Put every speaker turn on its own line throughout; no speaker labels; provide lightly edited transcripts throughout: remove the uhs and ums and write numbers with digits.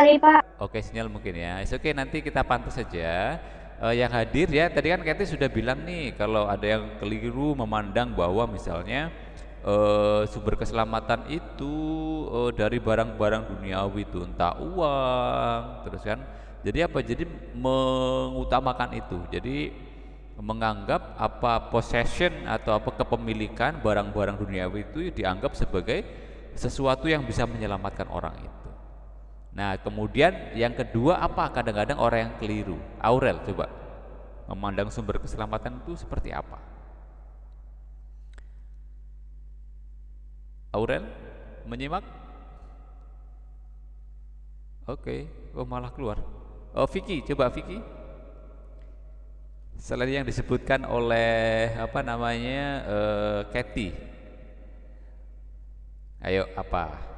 kali, Pak.
Oke, sinyal mungkin ya. Oke, nanti kita pantau saja. Yang hadir ya, tadi kan Kathy sudah bilang nih kalau ada yang keliru memandang bahwa misalnya sumber keselamatan itu dari barang-barang duniawi itu, entah uang, terus kan. Jadi apa? Jadi mengutamakan itu. Jadi menganggap apa possession atau apa kepemilikan barang-barang duniawi itu dianggap sebagai sesuatu yang bisa menyelamatkan orang itu. Nah, kemudian yang kedua apa? Kadang-kadang orang yang keliru. Aurel, coba memandang sumber keselamatan itu seperti apa? Aurel, menyimak? Oke, oh malah keluar. Oh, Vicky, coba Vicky. Selain yang disebutkan oleh apa namanya Kathy, ayo apa?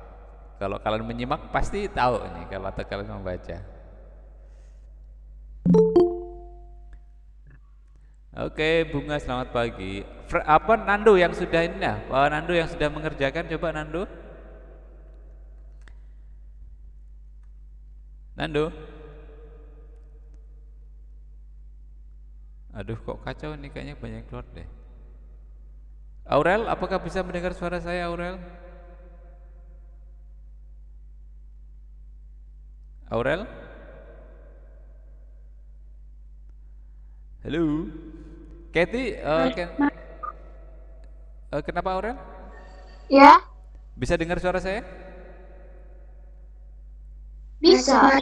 Kalau kalian menyimak pasti tahu nih kalau atau kalian membaca. Oke, Bunga selamat pagi. Apa Nando yang sudah ini ya? Nando yang sudah mengerjakan coba Nando. Nando. Aduh kok kacau nih kayaknya banyak keluar deh. Aurel, apakah bisa mendengar suara saya Aurel? Aurel? Halo. Kathy, kenapa Aurel?
Ya,
Bisa dengar suara saya?
bisa.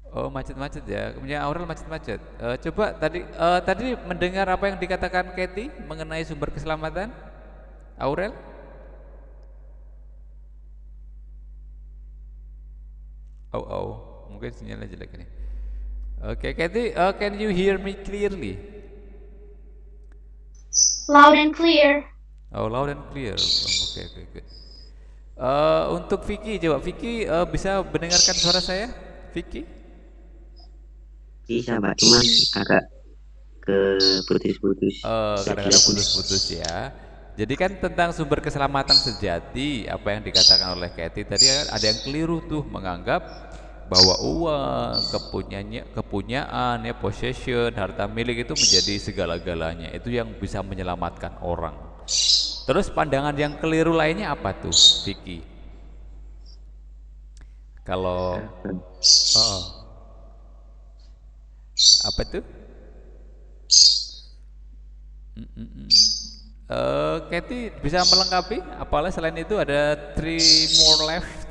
Oh macet-macet ya, kemudian Aurel macet-macet. Coba tadi mendengar apa yang dikatakan Kathy mengenai sumber keselamatan, Aurel? Oh oh, mungkin sinyalnya jelek nih. Oke, Kathy, can you hear me clearly?
Loud and clear.
Oh, loud and clear. Oke oke good. Untuk Vicky, coba Vicky bisa mendengarkan suara saya, Vicky?
Bisa Pak, cuman agak ke putus-putus
Kadang-kadang
sedikit.
putus-putus ya. Jadi kan tentang sumber keselamatan sejati, apa yang dikatakan oleh Kathy tadi ada yang keliru tuh menganggap bahwa uang, kepunyaan, ya possession, harta milik itu menjadi segala-galanya. Itu yang bisa menyelamatkan orang. Terus pandangan yang keliru lainnya apa tuh, Vicky? Kalau oh, apa tuh? Kathy bisa melengkapi? Apalagi selain itu ada three more left.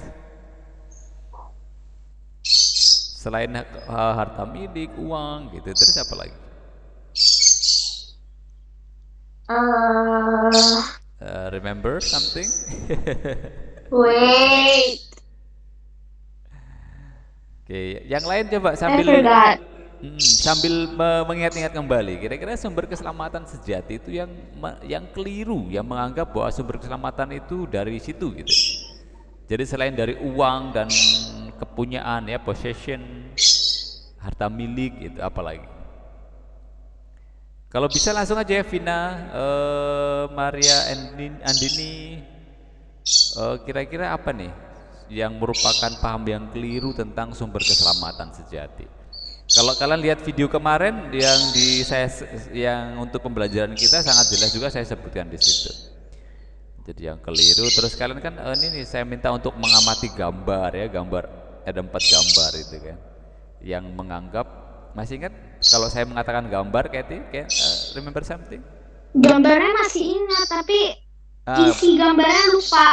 Selain harta milik, uang gitu. Terus apa lagi? Remember something?
Wait,
Oke, yang lain coba
I
sambil
forgot.
mengingat-ingat kembali. Kira-kira sumber keselamatan sejati itu yang keliru, yang menganggap bahwa sumber keselamatan itu dari situ gitu. Jadi selain dari uang dan kepunyaan ya possession, harta milik itu apalagi? Kalau bisa langsung aja ya Vina, Maria, Andini, kira-kira apa nih yang merupakan paham yang keliru tentang sumber keselamatan sejati? Kalau kalian lihat video kemarin yang untuk pembelajaran kita sangat jelas juga saya sebutkan di situ. Jadi yang keliru terus kalian kan ini nih saya minta untuk mengamati gambar ya, ada 4 gambar itu kan. Yang menganggap masih ingat kalau saya mengatakan gambar kayak remember something?
Gambarnya masih ingat, tapi
Ah,
isi gambarnya lupa.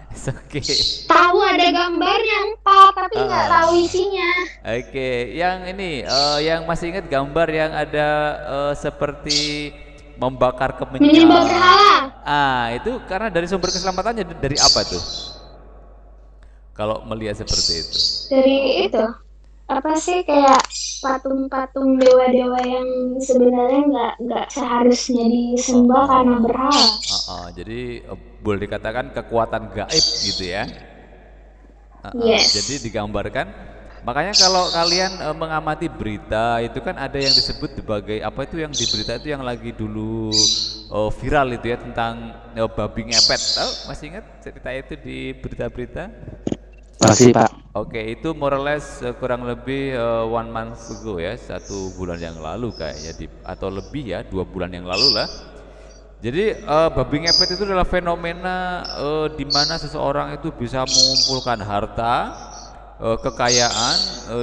it's okay.
Tahu ada gambarnya 4, tapi nggak tahu isinya.
Oke, yang ini yang masih ingat gambar yang ada seperti membakar
Menyembah
kemenyan.
berhala.
Itu karena dari sumber keselamatannya dari apa tuh? Kalau melihat seperti itu.
Dari itu, apa sih, kayak patung-patung dewa-dewa yang sebenarnya nggak seharusnya
Oh,
disembah karena
oh.
berhala.
Jadi boleh dikatakan kekuatan gaib gitu ya. Jadi
Yes.
digambarkan. Makanya kalau kalian mengamati berita itu kan ada yang disebut sebagai apa itu yang di berita itu yang lagi dulu viral itu ya tentang babi ngepet. Tahu? Masih ingat cerita itu di berita-berita?
Masih Pak.
Oke, itu more or less kurang lebih 1 month ago ya, 1 bulan yang lalu kayaknya atau lebih ya, 2 bulan yang lalu lah. Jadi babi ngepet itu adalah fenomena di mana seseorang itu bisa mengumpulkan harta, kekayaan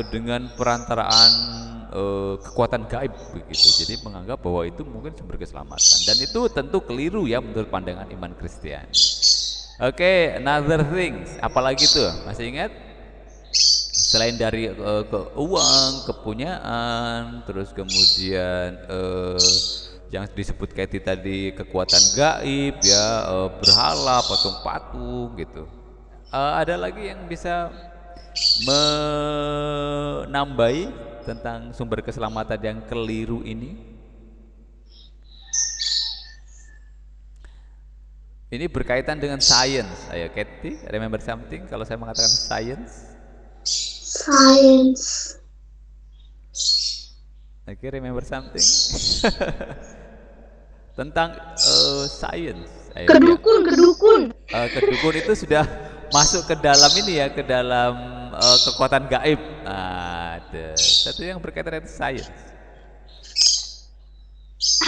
dengan perantaraan kekuatan gaib begitu. Jadi menganggap bahwa itu mungkin sumber keselamatan, dan itu tentu keliru ya menurut pandangan iman Kristiani. Oke, another things, apalagi tuh masih ingat? Selain dari uang, kepunyaan, terus kemudian yang disebut Katie tadi kekuatan gaib ya, berhala, patung-patung gitu. Ada lagi yang bisa menambahi tentang sumber keselamatan yang keliru ini? Ini berkaitan dengan science. Ayo Katie, remember something kalau saya mengatakan science?
Science.
Oke, remember something? Tentang science.
Kedukun.
Kedukun itu sudah masuk ke dalam ini ya, ke dalam kekuatan gaib. Ada satu yang berkaitan dengan science.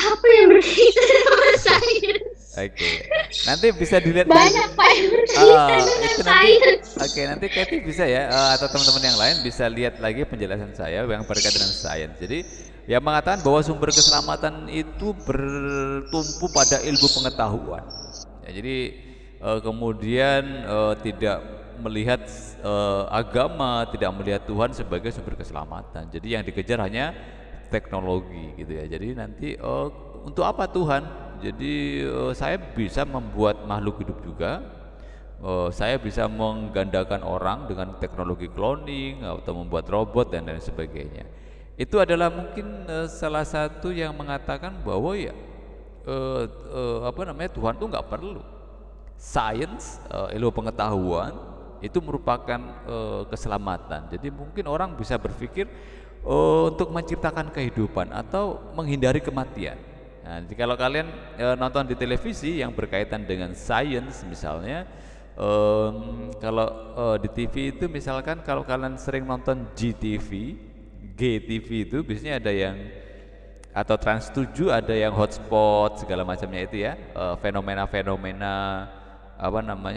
Apa yang berkaitan sama science?
Oke, nanti bisa dilihat
Banyak Pak yang berkaitan dengan science.
Oke, nanti Katie bisa ya, atau teman-teman yang lain bisa lihat lagi penjelasan saya yang berkaitan dengan science. Jadi yang mengatakan bahwa sumber keselamatan itu bertumpu pada ilmu pengetahuan. Ya, jadi kemudian tidak melihat agama, tidak melihat Tuhan sebagai sumber keselamatan. Jadi yang dikejar hanya teknologi gitu ya. Jadi nanti untuk apa Tuhan? Jadi saya bisa membuat makhluk hidup juga. Saya bisa menggandakan orang dengan teknologi cloning atau membuat robot dan lain sebagainya. Itu adalah mungkin salah satu yang mengatakan bahwa ya Tuhan tuh nggak perlu. Science, ilmu pengetahuan itu merupakan keselamatan. Jadi mungkin orang bisa berpikir untuk menciptakan kehidupan atau menghindari kematian. Nah, jadi kalau kalian nonton di televisi yang berkaitan dengan science misalnya, kalau di TV itu misalkan kalau kalian sering nonton GTV itu biasanya ada yang, atau Trans 7 ada yang hotspot segala macamnya itu ya, fenomena-fenomena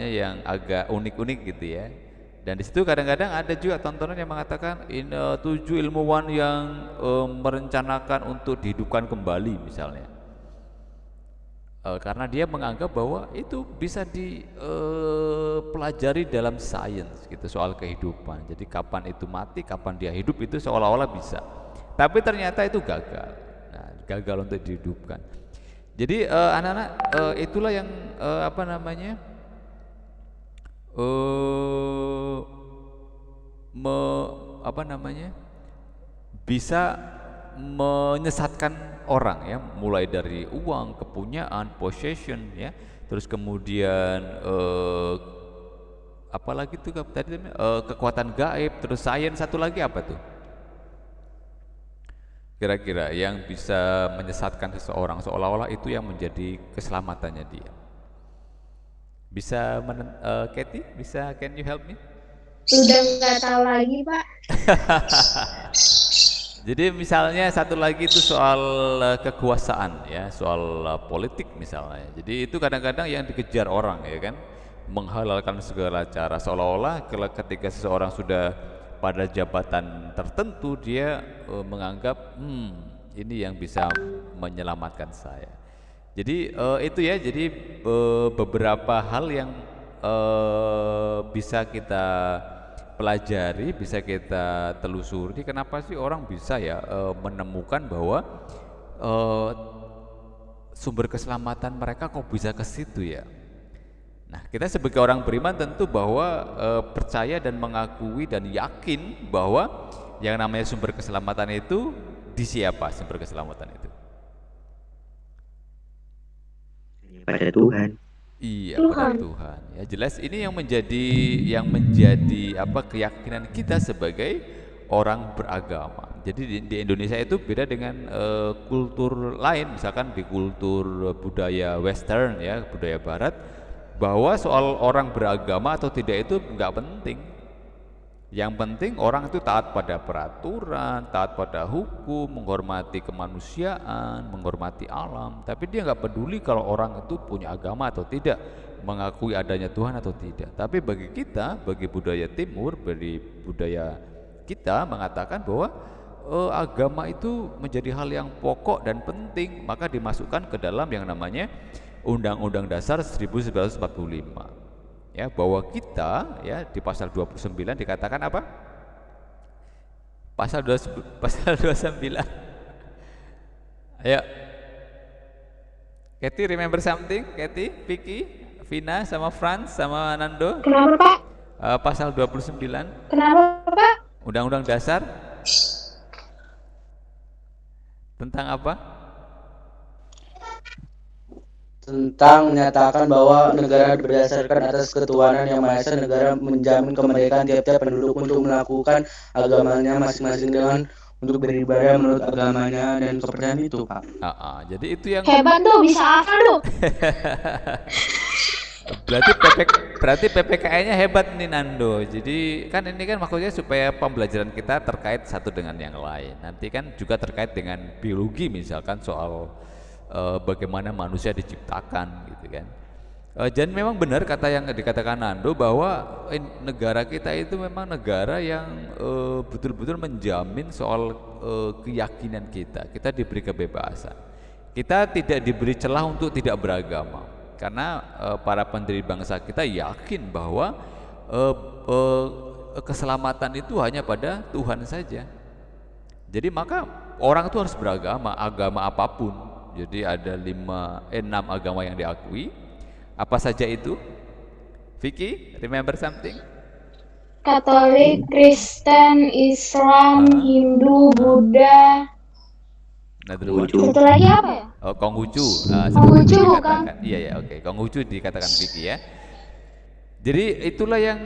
yang agak unik-unik gitu ya. Dan di situ kadang-kadang ada juga tontonan yang mengatakan 7 ilmuwan yang merencanakan untuk dihidupkan kembali misalnya. Karena dia menganggap bahwa itu bisa dipelajari dalam sains gitu, soal kehidupan. Jadi kapan itu mati, kapan dia hidup itu seolah-olah bisa. Tapi ternyata itu gagal. Nah, gagal untuk dihidupkan. Jadi anak-anak itulah yang bisa menyesatkan orang ya, mulai dari uang, kepunyaan, possession ya, terus kemudian apalagi tuh tadi kekuatan gaib, terus sains, satu lagi apa tuh kira-kira yang bisa menyesatkan seseorang seolah-olah itu yang menjadi keselamatannya dia? Bisa Katie, can you help me?
Udah nggak tahu lagi Pak.
Jadi misalnya satu lagi itu soal kekuasaan ya, soal politik misalnya. Jadi itu kadang-kadang yang dikejar orang ya kan, menghalalkan segala cara seolah-olah ketika seseorang sudah pada jabatan tertentu dia menganggap ini yang bisa menyelamatkan saya. Jadi itu ya, jadi beberapa hal yang bisa kita pelajari, bisa kita telusuri. Kenapa sih orang bisa ya menemukan bahwa sumber keselamatan mereka kok bisa ke situ ya. Nah, kita sebagai orang beriman tentu bahwa percaya dan mengakui dan yakin bahwa yang namanya sumber keselamatan itu di siapa sumber keselamatan itu?
Pada Tuhan.
Iya, pada Tuhan. Ya jelas ini yang menjadi keyakinan kita sebagai orang beragama. Jadi di Indonesia itu beda dengan kultur lain, misalkan di kultur budaya Western ya, budaya Barat, bahwa soal orang beragama atau tidak itu nggak penting. Yang penting orang itu taat pada peraturan, taat pada hukum, menghormati kemanusiaan, menghormati alam. Tapi dia nggak peduli kalau orang itu punya agama atau tidak, mengakui adanya Tuhan atau tidak. Tapi bagi kita, bagi budaya Timur, bagi budaya kita mengatakan bahwa agama itu menjadi hal yang pokok dan penting, maka dimasukkan ke dalam yang namanya Undang-Undang Dasar 1945. Ya, bahwa kita ya di pasal 29 dikatakan apa? Pasal 29. Ayo. Kathy remember something? Kathy, Vicky, Vina sama Franz sama Nando?
Kenapa, Pak?
Pasal 29.
Kenapa, Pak?
Undang-Undang Dasar tentang apa?
Tentang menyatakan bahwa negara berdasarkan atas ketuhanan yang Maha Esa, negara menjamin kemerdekaan tiap-tiap penduduk untuk melakukan agamanya masing-masing dengan untuk beribadah menurut agamanya dan kepercayaan itu, Pak.
Jadi itu yang
Hebat tuh, bisa hafal tuh.
berarti PPKN-nya hebat nih Nando. Jadi kan ini kan maksudnya supaya pembelajaran kita terkait satu dengan yang lain. Nanti kan juga terkait dengan biologi, misalkan soal bagaimana manusia diciptakan gitu kan. Dan memang benar kata yang dikatakan Nando bahwa negara kita itu memang negara yang betul-betul menjamin soal keyakinan kita. Kita diberi kebebasan. Kita tidak diberi celah untuk tidak beragama. Karena para pendiri bangsa kita yakin bahwa keselamatan itu hanya pada Tuhan saja. Jadi maka orang itu harus beragama, agama apapun. Jadi ada 6 agama yang diakui. Apa saja itu? Vicky, remember something?
Katolik, Kristen, Islam, Hindu, Buddha.
Konghucu.
Satu lagi apa ya?
Konghucu.
Konghucu bukan?
Iya ya, oke. Konghucu dikatakan Vicky ya. Jadi itulah yang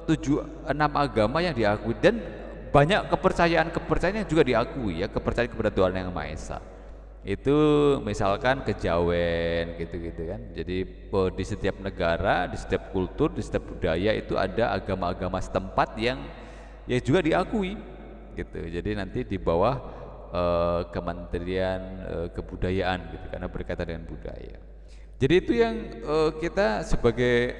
6 agama yang diakui, dan banyak kepercayaan yang juga diakui ya, kepercayaan kepada Tuhan Yang Maha Esa. Itu misalkan kejawen gitu-gitu kan. Jadi di setiap negara, di setiap kultur, di setiap budaya itu ada agama-agama setempat yang ya juga diakui gitu. Jadi nanti di bawah Kementerian Kebudayaan gitu, karena berkaitan dengan budaya. Jadi itu yang kita sebagai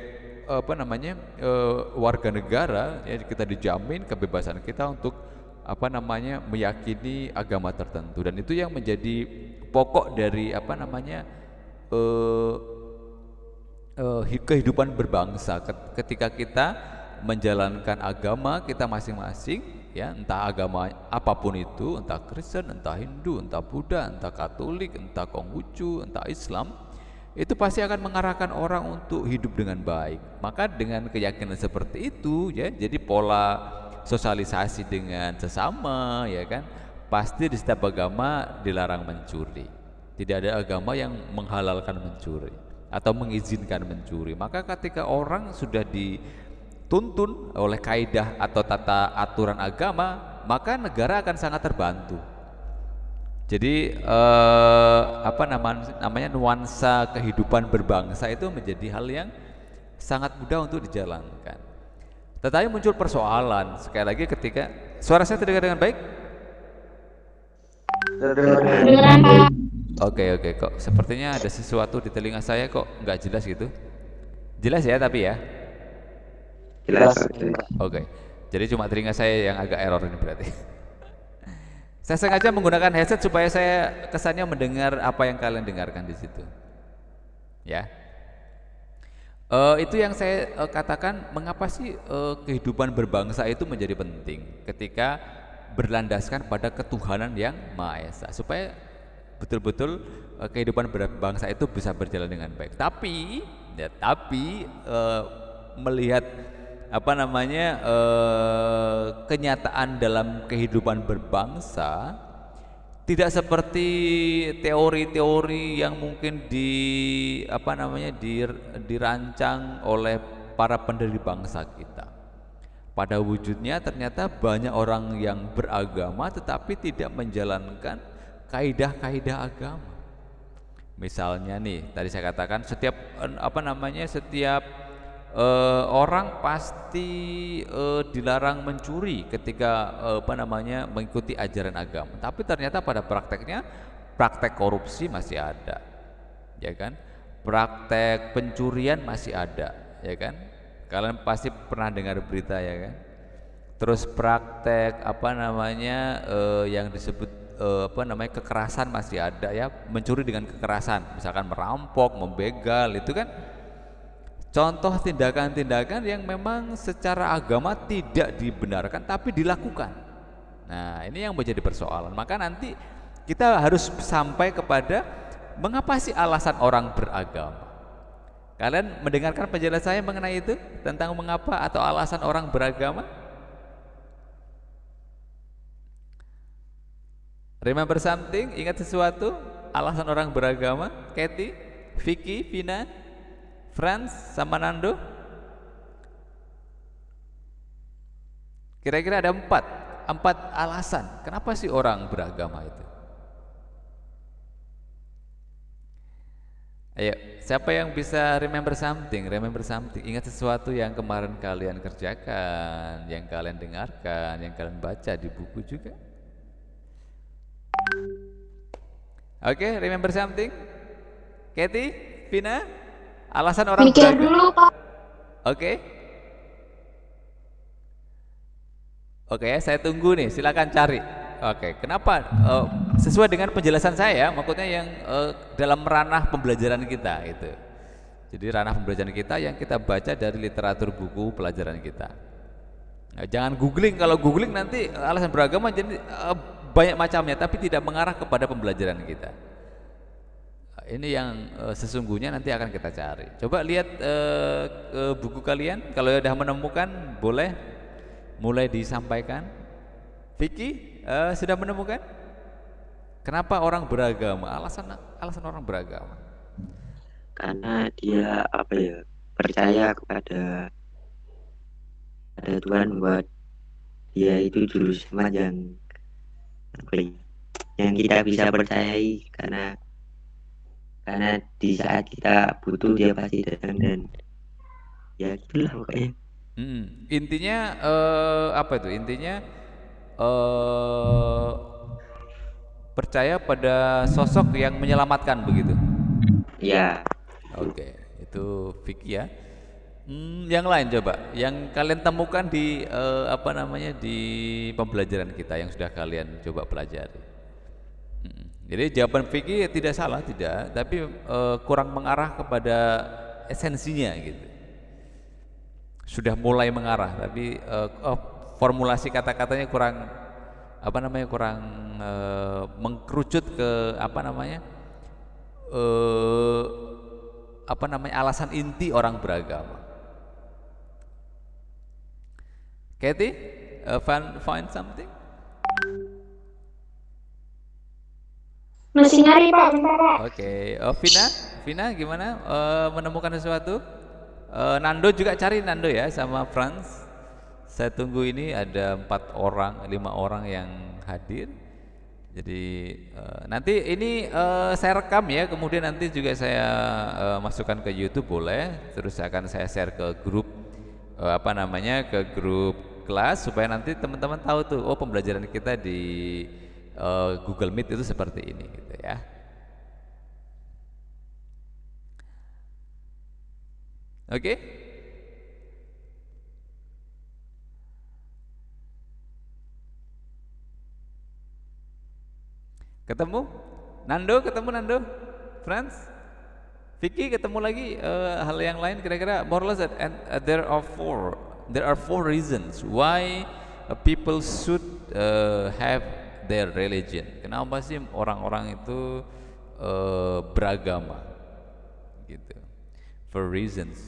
warga negara ya, kita dijamin kebebasan kita untuk meyakini agama tertentu, dan itu yang menjadi pokok dari kehidupan berbangsa. Ketika kita menjalankan agama kita masing-masing ya, entah agama apapun itu, entah Kristen, entah Hindu, entah Buddha, entah Katolik, entah Konghucu, entah Islam, itu pasti akan mengarahkan orang untuk hidup dengan baik. Maka dengan keyakinan seperti itu ya, jadi pola sosialisasi dengan sesama ya kan, pasti di setiap agama dilarang mencuri. Tidak ada agama yang menghalalkan mencuri atau mengizinkan mencuri. Maka ketika orang sudah dituntun oleh kaidah atau tata aturan agama, maka negara akan sangat terbantu. Jadi nuansa kehidupan berbangsa itu menjadi hal yang sangat mudah untuk dijalankan. Tetapi muncul persoalan sekali lagi ketika suara saya terdengar dengan baik. Oke, kok sepertinya ada sesuatu di telinga saya kok nggak jelas gitu. Jelas ya tapi ya.
Jelas.
Oke. Jadi cuma telinga saya yang agak error ini berarti. Saya sengaja menggunakan headset supaya saya kesannya mendengar apa yang kalian dengarkan di situ. Ya. Itu yang saya katakan, mengapa sih kehidupan berbangsa itu menjadi penting ketika berlandaskan pada ketuhanan yang Maha Esa, supaya betul-betul kehidupan berbangsa itu bisa berjalan dengan baik. Tapi melihat kenyataan dalam kehidupan berbangsa tidak seperti teori-teori yang mungkin dirancang oleh para pendiri bangsa kita. Pada wujudnya ternyata banyak orang yang beragama tetapi tidak menjalankan kaidah-kaidah agama. Misalnya nih, tadi saya katakan setiap orang pasti dilarang mencuri ketika mengikuti ajaran agama. Tapi ternyata pada prakteknya praktek korupsi masih ada, ya kan? Praktek pencurian masih ada, ya kan? Kalian pasti pernah dengar berita, ya kan? Terus praktek yang disebut kekerasan masih ada, ya, mencuri dengan kekerasan, misalkan merampok, membegal, itu kan contoh tindakan-tindakan yang memang secara agama tidak dibenarkan tapi dilakukan. Nah, ini yang menjadi persoalan. Maka nanti kita harus sampai kepada mengapa sih alasan orang beragama. Kalian mendengarkan penjelasan saya mengenai itu, tentang mengapa atau alasan orang beragama? Remember something? Ingat sesuatu? Alasan orang beragama? Kathy, Vicky, Vina, Franz, sama Nando? Kira-kira ada empat alasan kenapa sih orang beragama itu. Ayo, siapa yang bisa remember something? Remember something. Ingat sesuatu yang kemarin kalian kerjakan, yang kalian dengarkan, yang kalian baca di buku juga. Oke, remember something? Kathy, Vina, alasan orang
Mikir
beragama.
dulu, Pak.
Oke. Oke, saya tunggu nih. Silakan cari. Oke, kenapa? Sesuai dengan penjelasan saya, maksudnya yang dalam ranah pembelajaran kita itu. Jadi ranah pembelajaran kita yang kita baca dari literatur buku pelajaran kita. Nah, jangan googling. Kalau googling nanti alasan beragama jadi banyak macamnya, tapi tidak mengarah kepada pembelajaran kita. Ini yang sesungguhnya nanti akan kita cari. Coba lihat ke buku kalian. Kalau sudah menemukan, boleh mulai disampaikan. Vicky, sudah menemukan? Kenapa orang beragama? Alasan orang beragama?
Karena dia percaya kepada Tuhan, buat dia itu juru selamat yang kita bisa percayai, karena di saat kita butuh dia pasti datang, dan ya gitulah pokoknya.
Intinya apa itu? Intinya percaya pada sosok yang menyelamatkan, begitu?
Ya.
Oke, itu Vicky, ya. Yang lain coba, yang kalian temukan di di pembelajaran kita yang sudah kalian coba pelajari. Jadi jawaban Vicky tidak salah, tidak, tapi kurang mengarah kepada esensinya gitu. Sudah mulai mengarah, tapi formulasi kata-katanya kurang kurang mengkerucut ke alasan inti orang beragama. Kathy, find something?
Masih nyari, Pak, bentar, Pak.
Oke, Vina gimana? Menemukan sesuatu? Nando juga cari, Nando, ya, sama Franz. Saya tunggu, ini ada 5 orang yang hadir. Jadi nanti ini saya rekam, ya, kemudian nanti juga saya masukkan ke YouTube, boleh. Terus akan saya share ke grup ke grup kelas, supaya nanti teman-teman tahu tuh, oh, pembelajaran kita di Google Meet itu seperti ini, gitu ya. Oke? Ketemu? Ketemu Nando? Franz? Vicky, ketemu lagi hal yang lain kira-kira? More or less, and there are four reasons why people should have their religion. Kenapa sih orang-orang itu beragama? Gitu. For reasons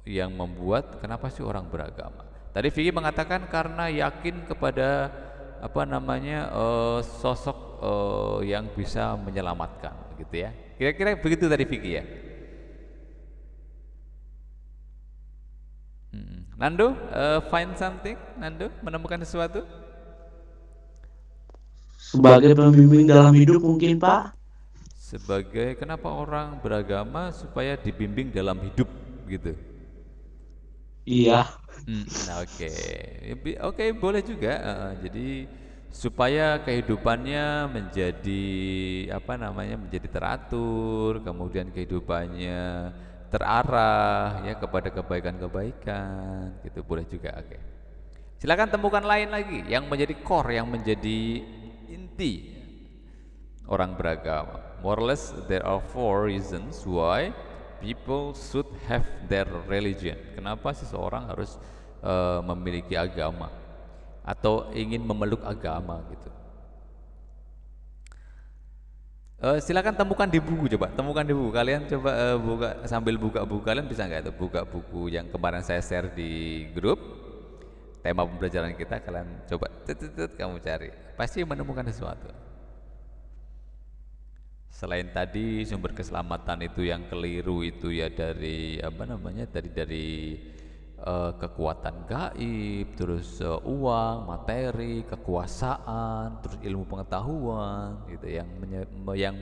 yang membuat kenapa sih orang beragama. Tadi Vicky mengatakan karena yakin kepada sosok yang bisa menyelamatkan, gitu ya. Kira-kira begitu tadi Vicky, ya. Nando, find something. Nando, menemukan sesuatu?
Sebagai pembimbing dalam hidup mungkin, Pak.
Sebagai kenapa orang beragama? Supaya dibimbing dalam hidup. gitu.
Iya.
Nah, oke, boleh juga. Jadi supaya kehidupannya menjadi apa namanya, menjadi teratur, kemudian kehidupannya terarah ya kepada kebaikan-kebaikan, gitu boleh juga. Oke. Silakan temukan lain lagi yang menjadi core, yang menjadi inti orang beragama. More or less there are 4 reasons why people should have their religion. Kenapa seseorang harus memiliki agama atau ingin memeluk agama gitu. Silakan temukan di buku, coba temukan di buku. Kalian coba buka, sambil buka buku kalian bisa nggak itu buka buku yang kemarin saya share di grup tema pembelajaran kita, kalian coba kamu cari, pasti menemukan sesuatu. Selain tadi sumber keselamatan itu yang keliru itu ya dari apa namanya, dari kekuatan gaib, terus uang, materi, kekuasaan, terus ilmu pengetahuan gitu yang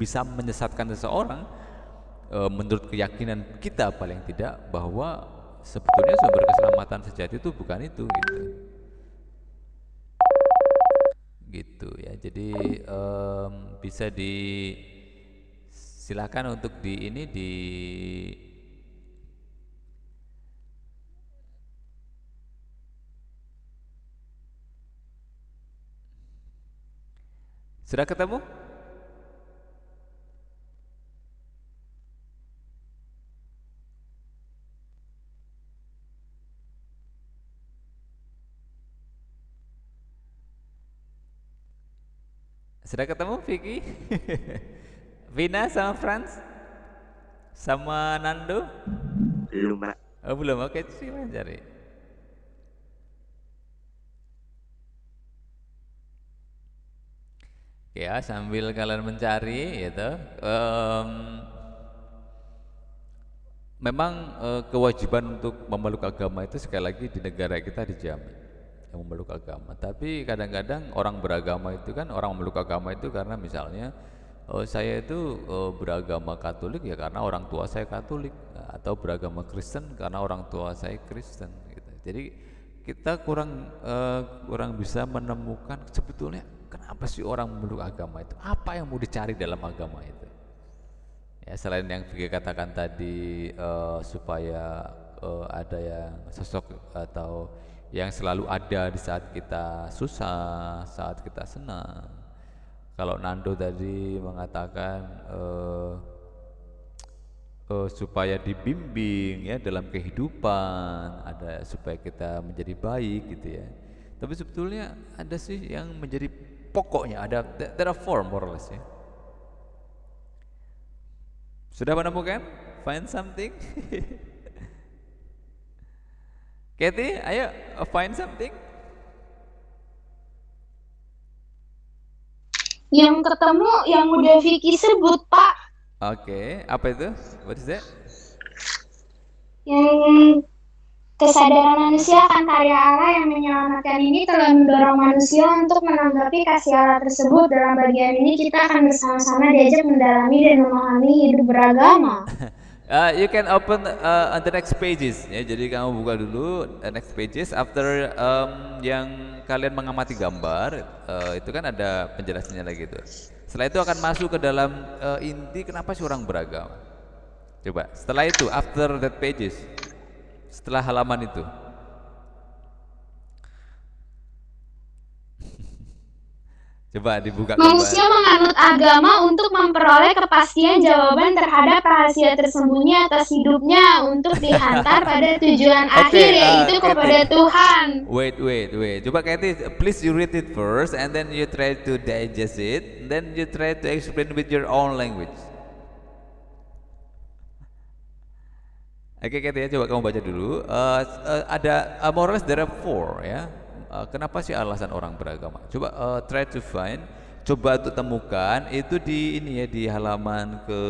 bisa menyesatkan seseorang menurut keyakinan kita paling tidak, bahwa sebetulnya sumber keselamatan sejati itu bukan itu gitu ya. Jadi bisa silakan untuk di ini sudah ketemu? Sudah ketemu Vicky? Vina sama Franz? Sama Nando?
Belum, Pak.
Oh belum, oke silakan cari. Ya, sambil kalian mencari gitu, memang kewajiban untuk memeluk agama itu sekali lagi di negara kita dijamin yang memeluk agama. Tapi kadang-kadang orang beragama itu kan, orang memeluk agama itu karena misalnya saya itu beragama Katolik ya karena orang tua saya Katolik, atau beragama Kristen karena orang tua saya Kristen gitu. Jadi kita kurang bisa menemukan sebetulnya kenapa sih orang memeluk agama itu, apa yang mau dicari dalam agama itu ya, selain yang Vicky katakan tadi, supaya ada yang sosok atau yang selalu ada di saat kita susah, saat kita senang. Kalau Nando tadi mengatakan supaya dibimbing ya dalam kehidupan, ada supaya kita menjadi baik gitu ya. Tapi sebetulnya ada sih yang menjadi pokoknya, there are 4 more or less ya. Sudah menemukan? Find something? Kathy, ayo find something.
Yang ketemu yang udah Vicky sebut, Pak.
Oke, apa itu? What is that?
Yang kesadaran manusia akan karya Allah yang menyelamatkan ini telah mendorong manusia untuk menanggapi kasih Allah tersebut. Dalam bagian ini kita akan bersama-sama diajak mendalami dan memahami hidup beragama.
You can open on the next pages ya. Jadi kamu buka dulu next pages after yang kalian mengamati gambar, itu kan ada penjelasannya lagi itu. Setelah itu akan masuk ke dalam inti kenapa sih orang beragama. Coba setelah itu, after that pages, setelah halaman itu, coba dibuka kembali.
Manusia menganut agama untuk memperoleh kepastian jawaban terhadap rahasia tersembunyi atas hidupnya untuk dihantar pada tujuan akhir, yaitu kepada Tuhan.
Wait. Coba Kathy, please you read it first and then you try to digest it, and then you try to explain with your own language. Oke Kathy ya, coba kamu baca dulu. Ada more or less there are 4 ya. Kenapa sih alasan orang beragama? Coba try to find, coba untuk temukan itu di ini ya, di halaman ke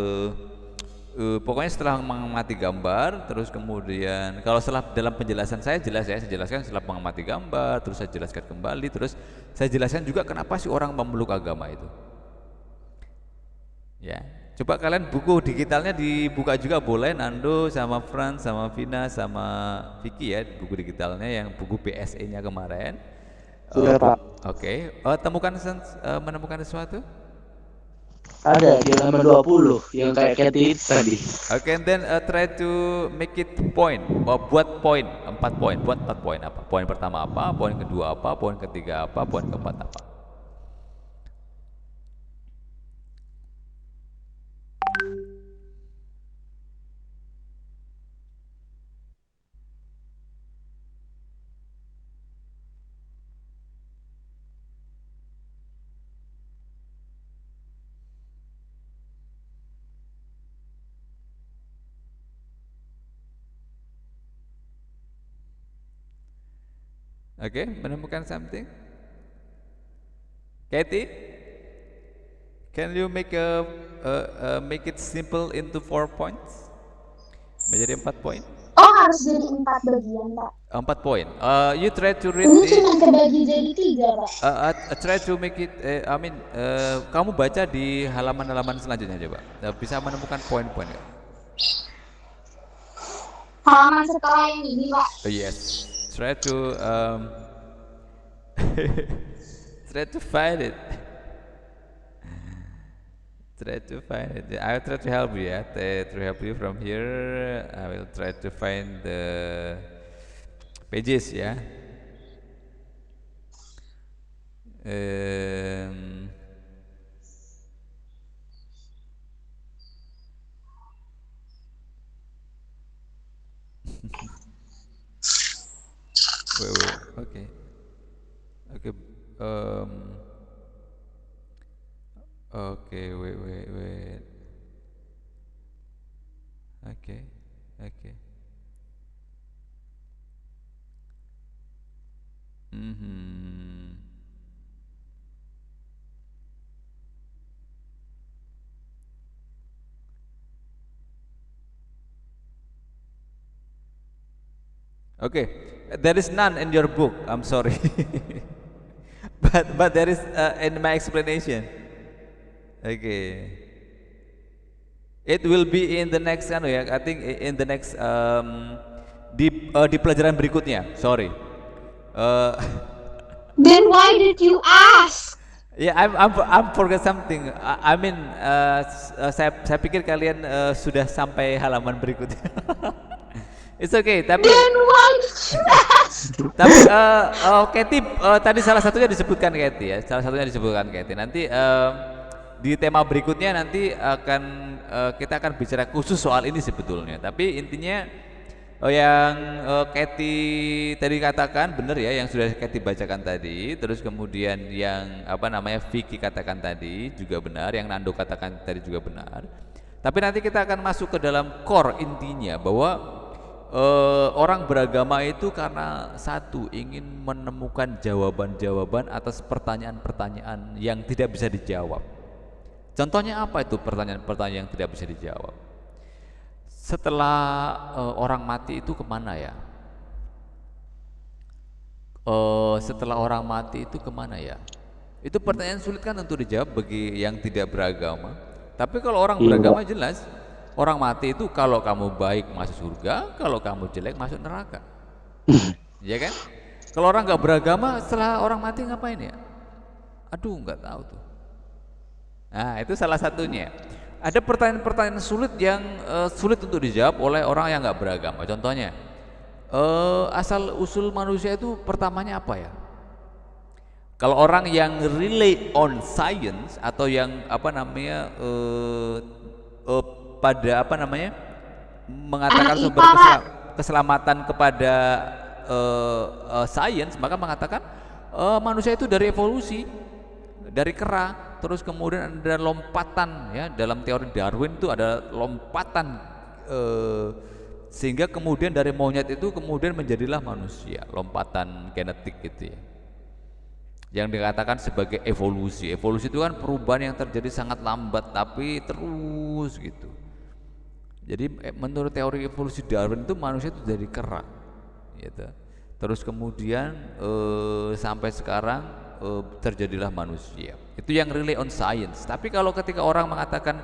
pokoknya setelah mengamati gambar, terus kemudian kalau setelah dalam penjelasan saya jelas ya, saya jelaskan setelah mengamati gambar, terus saya jelaskan kembali, terus saya jelaskan juga kenapa sih orang memeluk agama itu. Ya, Coba kalian buku digitalnya dibuka juga boleh, Nando sama Frans sama Vina sama Vicky ya, buku digitalnya yang buku BSE-nya kemarin.
Sudah, Pak.
Oke. Menemukan sesuatu?
Ada di halaman 20 yang kayak Katy tadi.
Oke, then try to make it point. Buat poin, 4 poin. Buat 4 poin apa? Poin pertama apa? Poin kedua apa? Poin ketiga apa? Poin keempat apa? Oke, menemukan something? Katie, can you make it simple into 4 points? Menjadi 4 poin?
Oh, harus jadi 4 bagian, Pak.
4 poin. You try to read
Ini cuma kebagi jadi 3, Pak.
try to make it. Kamu baca di halaman-halaman selanjutnya coba. Bisa menemukan poin-poin nggak?
Halaman setelah yang ini, Pak.
Yes. Try to try to find it. Try to find it. I will try to help you ya. To help you from here, I will try to find the pages ya. Wait. Okay. Okay. Wait. Okay. Okay, there is none in your book. I'm sorry, but there is in my explanation. Okay, it will be in the next ya. I think in the next di pelajaran berikutnya. Sorry.
Then why did you ask?
Yeah, I'm forget something. Saya pikir kalian sudah sampai halaman berikutnya. It's okay, tapi
Then why did you ask?
tapi Katy tadi salah satunya disebutkan Katy ya, nanti di tema berikutnya nanti kita akan bicara khusus soal ini sebetulnya, tapi intinya yang Katy tadi katakan benar ya, yang sudah Katy bacakan tadi, terus kemudian yang Vicky katakan tadi juga benar, yang Nando katakan tadi juga benar, tapi nanti kita akan masuk ke dalam core intinya bahwa orang beragama itu karena satu, ingin menemukan jawaban-jawaban atas pertanyaan-pertanyaan yang tidak bisa dijawab. Contohnya apa itu pertanyaan-pertanyaan yang tidak bisa dijawab? Setelah orang mati itu kemana ya? Setelah orang mati itu kemana ya? Itu pertanyaan sulit kan untuk dijawab bagi yang tidak beragama. Tapi kalau orang beragama jelas, orang mati itu kalau kamu baik masuk surga, kalau kamu jelek masuk neraka. Ya kan? Kalau orang nggak beragama setelah orang mati ngapain ya? Aduh, nggak tahu tuh. Nah, itu salah satunya. Ada pertanyaan-pertanyaan sulit yang sulit untuk dijawab oleh orang yang nggak beragama. Contohnya, asal usul manusia itu pertamanya apa ya? Kalau orang yang rely on science atau yang mengatakan sumber keselamatan kepada sains, maka mengatakan manusia itu dari evolusi, dari kera, terus kemudian ada lompatan ya, dalam teori Darwin itu ada lompatan sehingga kemudian dari monyet itu kemudian menjadilah manusia, lompatan genetik gitu ya, yang dikatakan sebagai evolusi. Evolusi itu kan perubahan yang terjadi sangat lambat tapi terus gitu. Jadi menurut teori evolusi Darwin itu manusia itu dari kera gitu. Terus kemudian sampai sekarang terjadilah manusia. Itu yang relay on science. Tapi kalau ketika orang mengatakan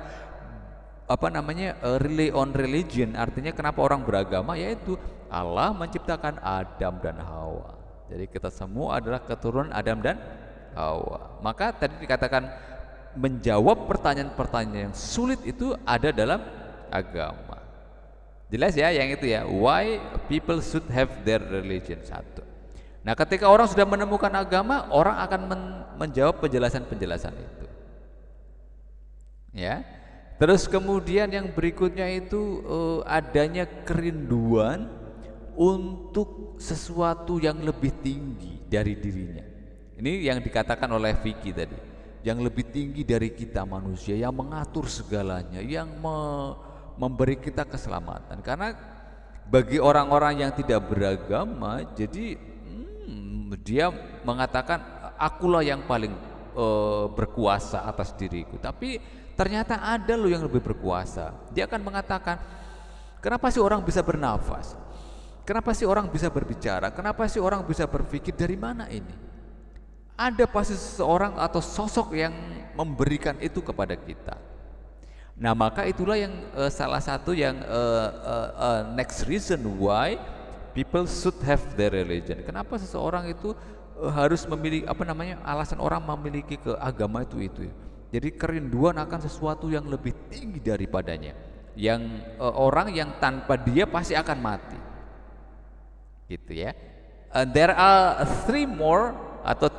rely on religion, artinya kenapa orang beragama, yaitu Allah menciptakan Adam dan Hawa. Jadi kita semua adalah keturunan Adam dan Hawa. Maka tadi dikatakan menjawab pertanyaan-pertanyaan yang sulit itu ada dalam agama. Jelas ya yang itu ya, why people should have their religion, satu. Nah ketika orang sudah menemukan agama, orang akan menjawab penjelasan-penjelasan itu ya. Terus kemudian yang berikutnya itu adanya kerinduan untuk sesuatu yang lebih tinggi dari dirinya. Ini yang dikatakan oleh Vicky tadi, yang lebih tinggi dari kita manusia, yang mengatur segalanya, yang memberi kita keselamatan. Karena bagi orang-orang yang tidak beragama, jadi dia mengatakan akulah yang paling berkuasa atas diriku. Tapi ternyata ada loh yang lebih berkuasa. Dia akan mengatakan, kenapa sih orang bisa bernafas? Kenapa sih orang bisa berbicara? Kenapa sih orang bisa berpikir? Dari mana ini? Ada pasti seseorang atau sosok yang memberikan itu kepada kita. Nah maka itulah yang salah satu yang next reason why people should have their religion. Kenapa seseorang itu harus memiliki alasan orang memiliki keagama itu. Jadi kerinduan akan sesuatu yang lebih tinggi daripadanya, yang orang yang tanpa dia pasti akan mati. Gitu ya. There are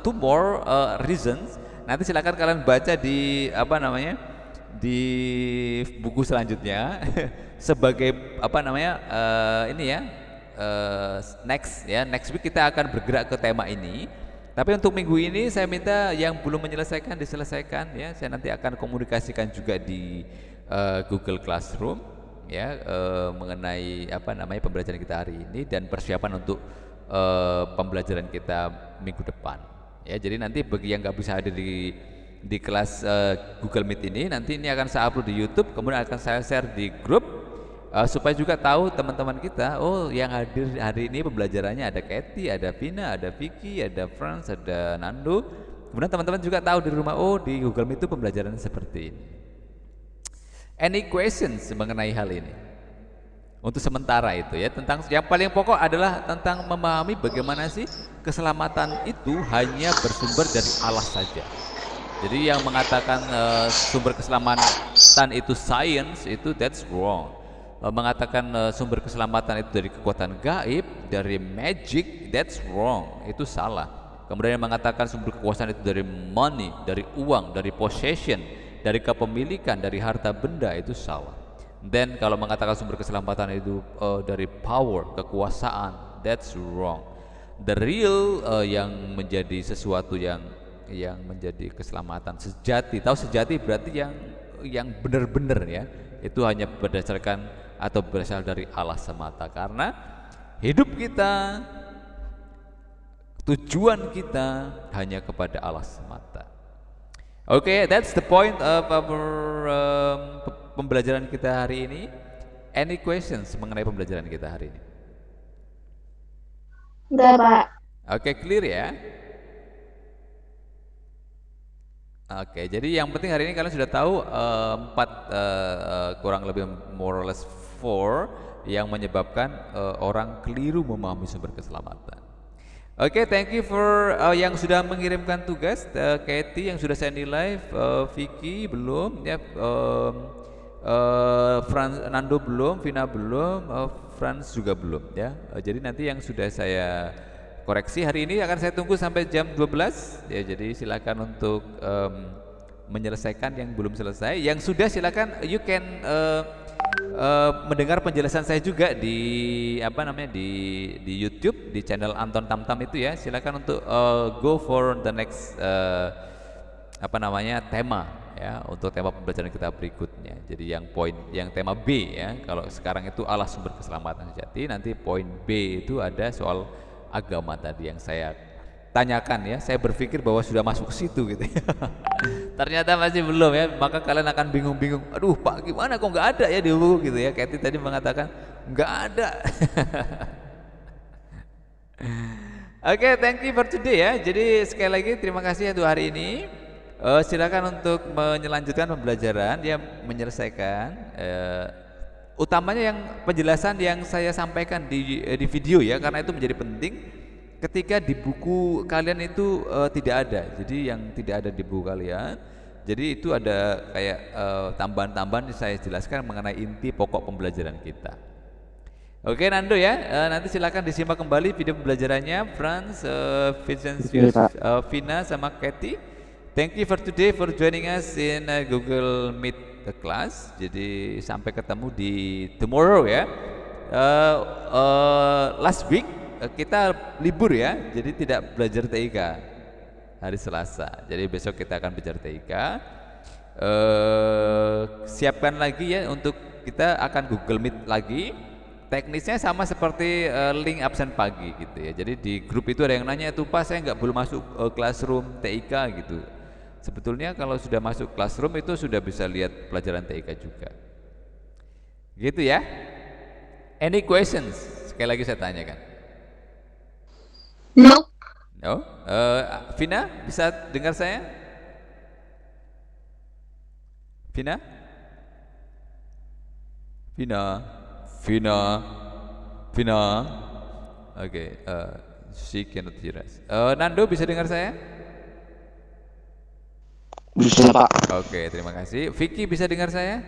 two more reasons. Nanti silakan kalian baca di di buku selanjutnya sebagai next week kita akan bergerak ke tema ini. Tapi untuk minggu ini saya minta yang belum menyelesaikan diselesaikan ya. Saya nanti akan komunikasikan juga di Google Classroom ya mengenai pembelajaran kita hari ini dan persiapan untuk pembelajaran kita minggu depan ya. Jadi nanti bagi yang nggak bisa hadir di kelas Google Meet ini, nanti ini akan saya upload di YouTube, kemudian akan saya share di grup supaya juga tahu teman-teman kita, oh yang hadir hari ini pembelajarannya ada Kathy, ada Vina, ada Vicky, ada Franz, ada Nando. Kemudian teman-teman juga tahu di rumah, oh di Google Meet itu pembelajaran seperti ini. Any questions mengenai hal ini? Untuk sementara itu ya, tentang yang paling pokok adalah tentang memahami bagaimana sih keselamatan itu hanya bersumber dari Allah saja. Jadi yang mengatakan sumber keselamatan itu science itu that's wrong. Mengatakan sumber keselamatan itu dari kekuatan gaib, dari magic, that's wrong, itu salah. Kemudian yang mengatakan sumber kekuasaan itu dari money, dari uang, dari possession, dari kepemilikan, dari harta benda, itu salah. Dan kalau mengatakan sumber keselamatan itu dari power, kekuasaan, that's wrong. The real yang menjadi sesuatu yang menjadi keselamatan sejati, tahu sejati berarti yang benar-benar ya, itu hanya berdasarkan atau berasal dari Allah semata. Karena hidup kita, tujuan kita hanya kepada Allah semata. Oke, that's the point of our pembelajaran kita hari ini. Any questions mengenai pembelajaran kita hari ini?
Enggak, Pak.
Oke, clear ya. Oke, jadi yang penting hari ini kalian sudah tahu kurang lebih more or less 4 yang menyebabkan orang keliru memahami sumber keselamatan. Oke, thank you for yang sudah mengirimkan tugas, Kathy yang sudah saya nilai, Vicky belum, ya, Nando belum, Vina belum, Franz juga belum, ya. Jadi nanti yang sudah saya koreksi hari ini akan saya tunggu sampai jam 12, ya. Jadi silakan untuk menyelesaikan yang belum selesai. Yang sudah silakan you can mendengar penjelasan saya juga di di YouTube di channel Anton Tamtam itu ya. Silakan untuk go for the next tema ya, untuk tema pembelajaran kita berikutnya. Jadi yang tema B ya, kalau sekarang itu Allah sumber keselamatan sejati, nanti poin B itu ada soal agama tadi yang saya tanyakan ya. Saya berpikir bahwa sudah masuk ke situ gitu ya. Ternyata masih belum ya, maka kalian akan bingung-bingung. Aduh Pak, gimana kok nggak ada ya di buku gitu ya. Kathy tadi mengatakan nggak ada. Oke, thank you for today ya. Jadi sekali lagi terima kasih untuk hari ini. Silakan untuk melanjutkan pembelajaran, dia menyelesaikan. Utamanya yang penjelasan yang saya sampaikan di video ya, karena itu menjadi penting. Ketika di buku kalian itu tidak ada, jadi yang tidak ada di buku kalian, jadi itu ada kayak tambahan-tambahan yang saya jelaskan mengenai inti pokok pembelajaran kita. Oke Nando ya, nanti silakan disimak kembali video pembelajarannya Franz, Vincenzius, Vina sama Kathy. Thank you for today for joining us in Google Meet the class. Jadi sampai ketemu di tomorrow ya. Last week kita libur ya, jadi tidak belajar TIK hari Selasa. Jadi besok kita akan belajar TIK. Siapkan lagi ya, untuk kita akan Google Meet lagi. Teknisnya sama seperti link absen pagi gitu ya. Jadi di grup itu ada yang nanya tuh, Pak saya nggak belum masuk classroom TIK gitu. Sebetulnya kalau sudah masuk classroom itu sudah bisa lihat pelajaran TIK juga. Gitu ya. Any questions? Sekali lagi saya tanyakan.
No.
No? Vina bisa dengar saya? Vina? Vina. Oke, she cannot hear us. Nando bisa dengar saya?
Bisa Pak.
Oke, terima kasih. Vicky bisa dengar saya?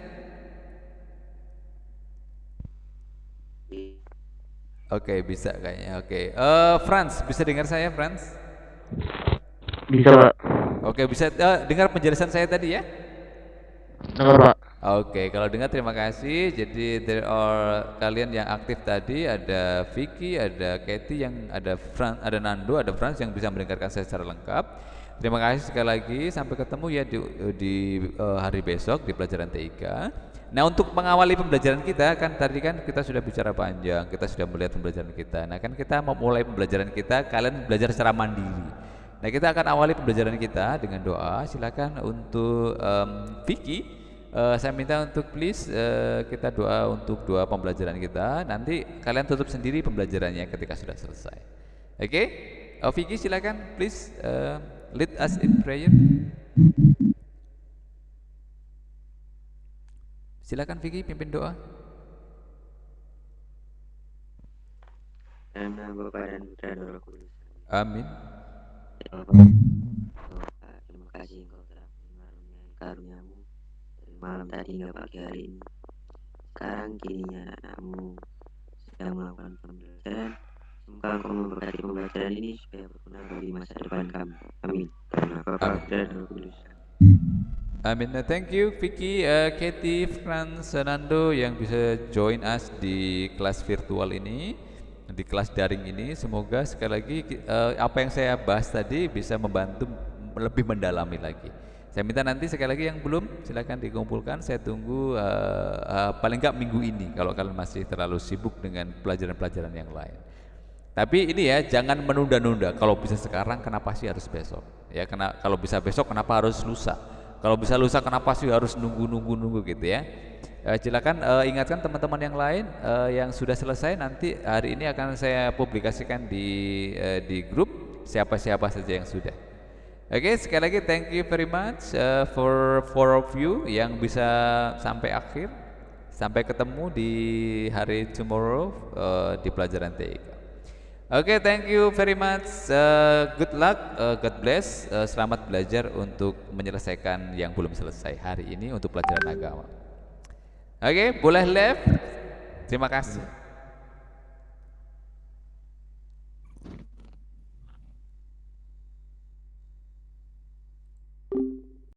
Oke, bisa kayaknya. Oke, Franz bisa dengar saya, Franz?
Bisa Pak.
Oke, bisa dengar penjelasan saya tadi ya?
Dengar Pak.
Oke, kalau dengar terima kasih. Jadi there are kalian yang aktif tadi, ada Vicky, ada Kathy, yang ada Franz, ada Nando, ada Franz yang bisa mendengarkan saya secara lengkap. Terima kasih sekali lagi, sampai ketemu ya di hari besok di pelajaran TIK. Nah, untuk mengawali pembelajaran kita kan tadi kan kita sudah bicara panjang, kita sudah melihat pembelajaran kita. Nah, kan kita mau mulai pembelajaran kita, kalian belajar secara mandiri. Nah, kita akan awali pembelajaran kita dengan doa. Silakan untuk Vicky, saya minta untuk please kita doa untuk doa pembelajaran kita. Nanti kalian tutup sendiri pembelajarannya ketika sudah selesai. Oke? Vicky silakan please lead us in prayer. Silakan Vicky pimpin doa.
Dalam nama Bapa dan Putra dan Roh Kudus.
Amin.
Ya Allah, terima kasih Engkau telah mengaruniai karuniamu dari malam tadi hingga pagi hari ini. Sekarang kininya anak-anakmu sedang melakukan pembelajaran. Semoga Engkau memberkati pembelajaran ini supaya berguna bagi masa depan kami. Amin. Dalam nama Bapa, Putra dan Roh Kudus.
Amin. Thank you Vicky, Kathy, Franz, Nando yang bisa join us di kelas virtual ini, di kelas daring ini. Semoga sekali lagi apa yang saya bahas tadi bisa membantu lebih mendalami lagi. Saya minta nanti sekali lagi yang belum silakan dikumpulkan. Saya tunggu paling enggak minggu ini kalau kalian masih terlalu sibuk dengan pelajaran-pelajaran yang lain. Tapi ini ya, jangan menunda-nunda. Kalau bisa sekarang kenapa sih harus besok? Ya, kalau bisa besok kenapa harus lusa? Kalau bisa lusa kenapa sih harus nunggu gitu ya? Silakan ingatkan teman-teman yang lain yang sudah selesai. Nanti hari ini akan saya publikasikan di grup siapa-siapa saja yang sudah. Oke, sekali lagi thank you very much for four of you yang bisa sampai akhir. Sampai ketemu di hari tomorrow di pelajaran TIK. Oke, thank you very much. Good luck, God bless. Selamat belajar untuk menyelesaikan yang belum selesai hari ini untuk pelajaran agama. Oke, boleh left. Terima kasih.